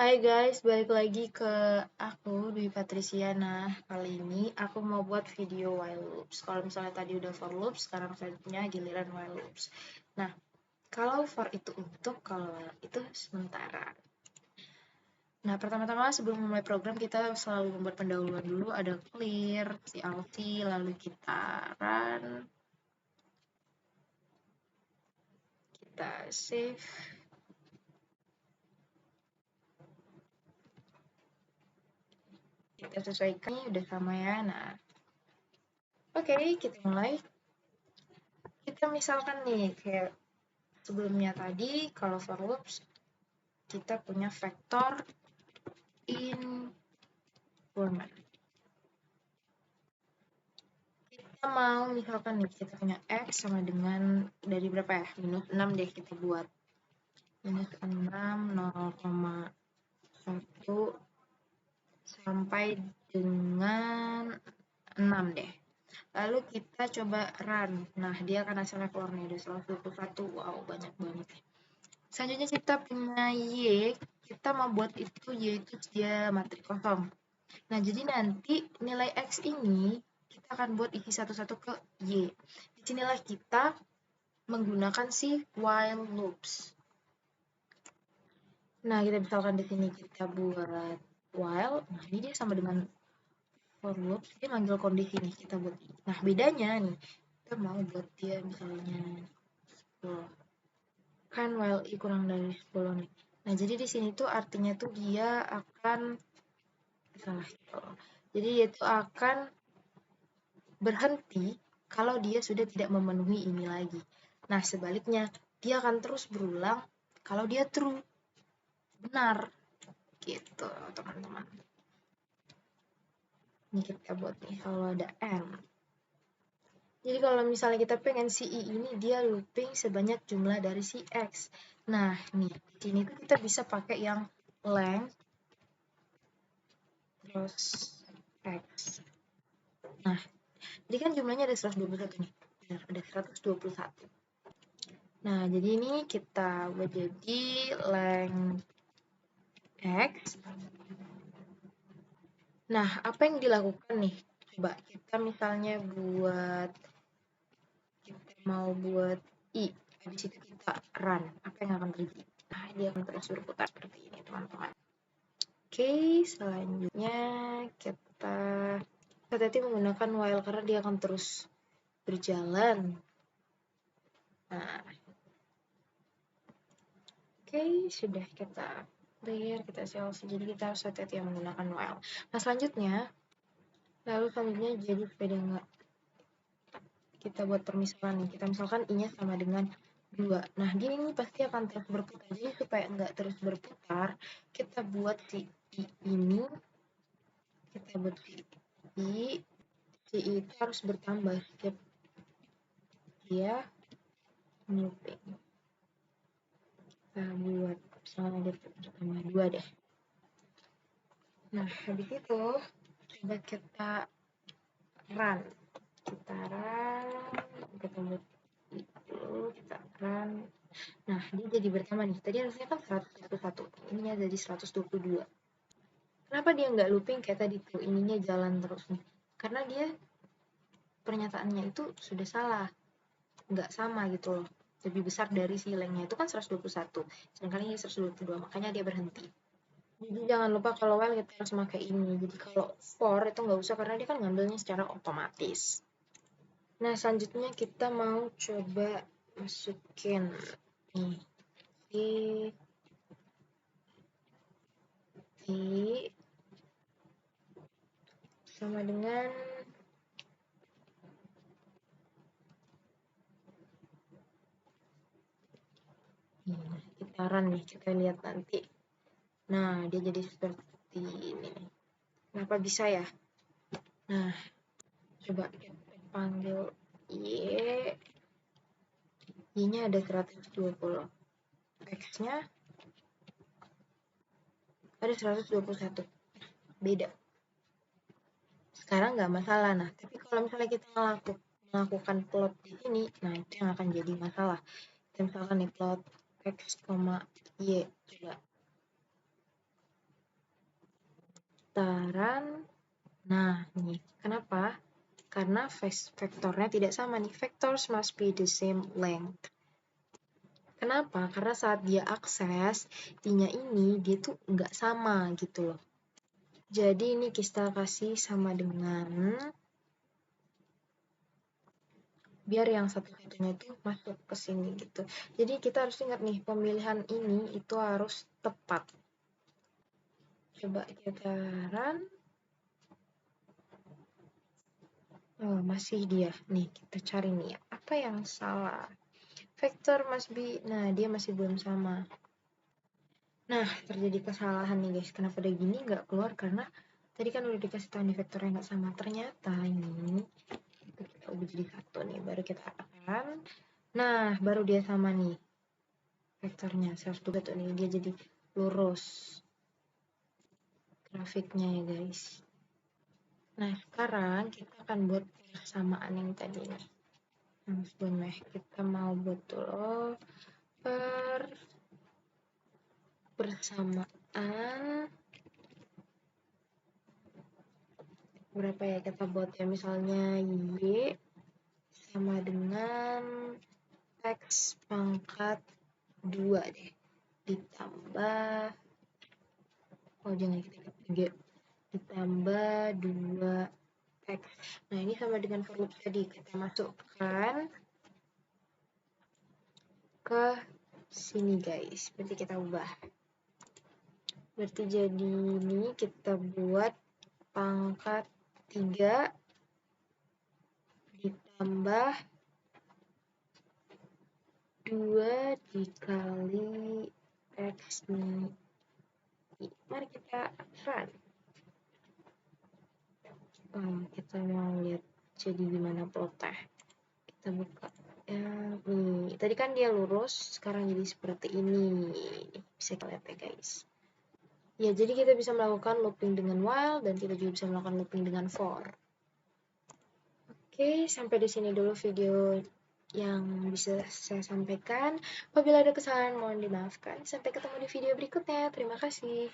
Hai guys, balik lagi ke aku, Dwi Patricia. Nah, kali ini aku mau buat video while loops. Kalau misalnya tadi udah for loops, sekarang selanjutnya giliran while loops. Nah, kalau for itu untuk, kalau while itu sementara. Nah, pertama-tama sebelum memulai program, kita selalu membuat pendahuluan dulu. Ada clear, CLC, lalu kita run, kita save. Kita sesuaikan, ini udah sama ya. Nah, oke, kita mulai. Kita misalkan nih, kayak sebelumnya tadi, kalau for loops, kita punya vektor informant. Kita mau misalkan nih, kita punya X sama dengan, dari berapa ya? Minus 6 deh kita buat. Minus 6, 0,1 sampai dengan 6 deh. Lalu kita coba run. Nah, dia akan hasilnya keluar nih, ada 121. Wow, banyak banget. Selanjutnya kita punya Y. Kita mau buat itu Y itu dia matrik kosong. Nah, jadi nanti nilai X ini kita akan buat isi satu-satu ke Y. Disinilah kita menggunakan si while loops. Nah, kita misalkan di sini kita buat while. Nah, ini dia sama dengan for loops. Dia manggil kondisi nih, kita buat. Nah, bedanya nih, kita mau buat dia misalnya 10. Kan while I kurang dari 10 nih. Nah, jadi di sini tuh artinya tuh dia akan salah gitu. Jadi dia tuh akan berhenti kalau dia sudah tidak memenuhi ini lagi. Nah, sebaliknya, dia akan terus berulang kalau dia true. Benar. Gitu, teman-teman. Ini kita buat nih, kalau ada M. Jadi kalau misalnya kita pengen si I ini dia looping sebanyak jumlah dari si X. Nah, nih, di sini tuh kita bisa pakai yang length terus X. Nah, jadi kan jumlahnya ada 121 nih. Benar, ada 121. Nah, jadi ini kita buat jadi length X. Nah, apa yang dilakukan nih? Coba kita misalnya kita mau buat I. Habis itu kita run. Apa yang akan terjadi? Nah, dia akan terus berputar seperti ini, teman-teman. Oke, selanjutnya kita hati-hati menggunakan while karena dia akan terus berjalan. Nah, oke, sudah kita clear, kita CLC. Jadi kita harus hati-hati menggunakan while. Nah, selanjutnya jadi supaya nggak kita buat permisalan nih. Kita misalkan I-nya sama dengan 2. Nah, dia ini pasti akan terus berputar. Jadi supaya nggak terus berputar, kita buat si I ini, kita buat si I itu harus bertambah setiap dia looping. Kita buat misalnya dia bertambah 2 deh. Nah, habis itu coba kita run. Kita buat itu, kita run. Nah, dia jadi bertambah nih. Tadi harusnya kan 121. Ininya jadi 122. Kenapa dia nggak looping kayak tadi tuh? Ininya jalan terus nih. Karena dia pernyataannya itu sudah salah. Nggak sama gitu loh. Lebih besar dari si lengthnya itu kan 121. Sedangkan ini 122. Makanya dia berhenti. Jadi jangan lupa kalau while kita harus pakai ini. Jadi kalau for itu nggak usah karena dia kan ngambilnya secara otomatis. Nah, selanjutnya kita mau coba masukin nih I sama dengan kita run nih, kita lihat nanti. Nah, dia jadi seperti ini. Kenapa bisa ya? Nah, coba kita panggil Y. Y-nya ada 120. X-nya ada 121. Beda. Sekarang nggak masalah. Nah, tapi kalau misalnya kita melakukan plot di sini, nah itu yang akan jadi masalah. Kita misalkan nih plot X, Y. Coba. putaran. Nah, nih, kenapa? Karena vektornya tidak sama nih. Vectors must be the same length. Kenapa? Karena saat dia akses, I-nya ini dia tuh nggak sama gitu loh. Jadi ini kita kasih sama dengan, biar yang satu-satunya itu masuk ke sini gitu. Jadi kita harus ingat nih, pemilihan ini itu harus tepat. Coba kita run. Oh, masih dia. Nih, kita cari nih, apa yang salah? Vector must be, nah dia masih belum sama. Nah, terjadi kesalahan nih guys. Kenapa dia gini nggak keluar? Karena tadi kan udah dikasih tahu nih vektornya nggak sama. Ternyata ini itu kita ubah jadi satu nih. Baru kita akan. Nah, baru dia sama nih vektornya. 120 nih dia jadi lurus grafiknya ya guys. Nah, sekarang kita akan buat persamaan yang tadi nih. Yang sebelumnya kita mau buat dulu persamaan. Berapa ya kita buat ya, misalnya Y sama dengan X pangkat 2 deh, ditambah, oh jangan kita 3, ditambah 2X. Nah ini sama dengan for loop tadi, kita masukkan ke sini guys, berarti kita ubah. Berarti jadi ini kita buat pangkat 3 ditambah 2 dikali X nih. Mari kita run. Kita mau lihat jadi gimana plotnya. Kita buka. Ya, nih. Tadi kan dia lurus, sekarang jadi seperti ini. Bisa kita lihat ya guys. Ya, jadi kita bisa melakukan looping dengan while dan kita juga bisa melakukan looping dengan for. Oke, sampai di sini dulu video yang bisa saya sampaikan. Apabila ada kesalahan mohon dimaafkan. Sampai ketemu di video berikutnya. Terima kasih.